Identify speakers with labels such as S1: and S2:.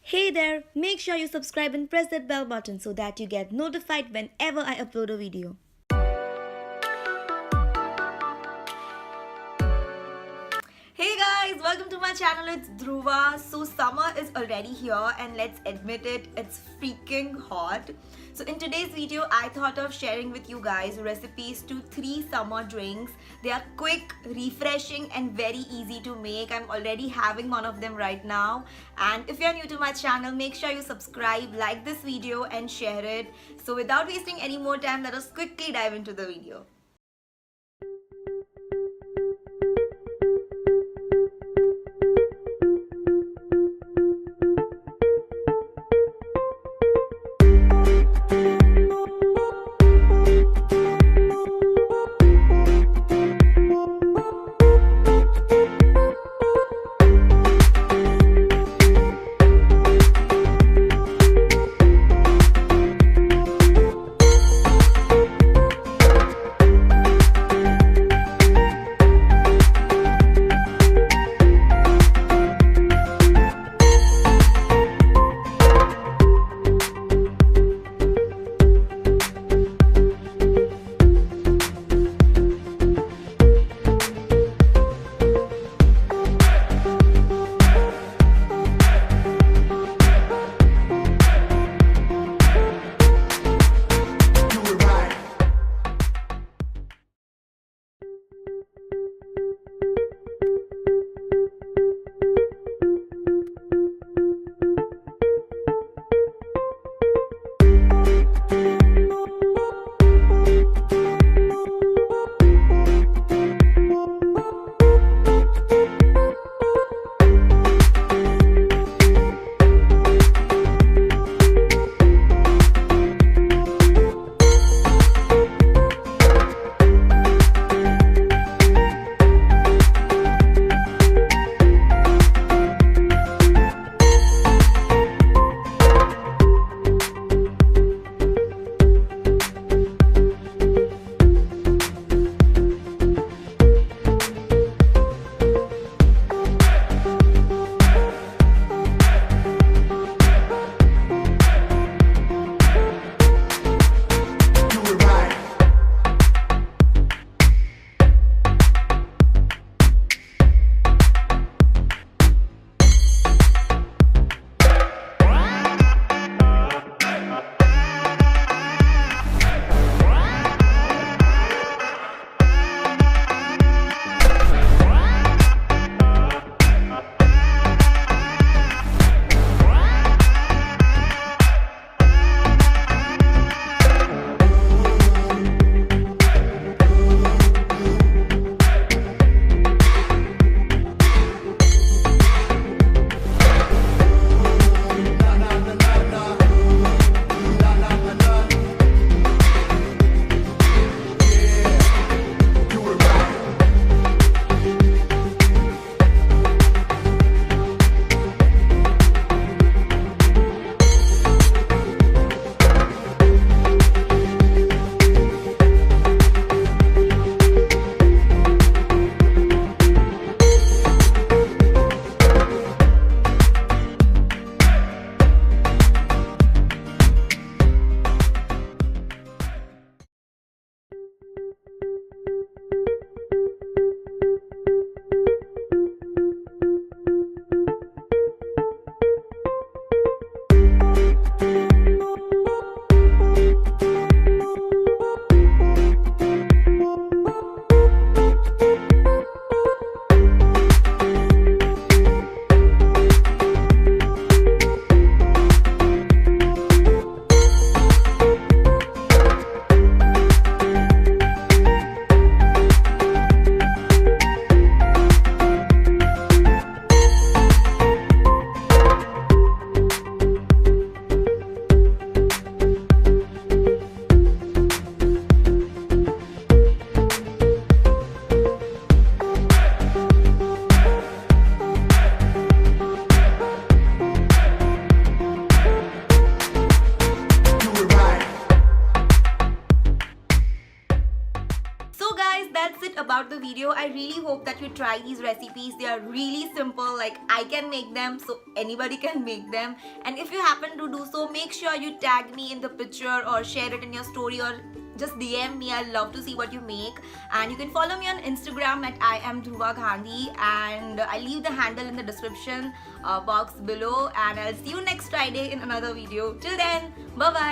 S1: Hey there, make sure you subscribe and press that bell button so that you get notified whenever I upload a video. Hey guys, welcome to my channel. It's Dhruva. So summer is already here and let's admit it, it's freaking hot. So in today's video, I thought of sharing with you guys recipes to 3 summer drinks. They are quick, refreshing and very easy to make. I'm already having one of them right now. And if you're new to my channel, make sure you subscribe, like this video and share it. So without wasting any more time, let us quickly dive into the video. video. I really hope that you try these recipes. They are really simple, like I can make them, so anybody can make them. And if you happen to do so, make sure you tag me in the picture or share it in your story or just DM me. I love to see what you make. And you can follow me on Instagram at I am Dhruva Gandhi, and I leave the handle in the description box below. And I'll see you next Friday in another video. Till then, bye bye.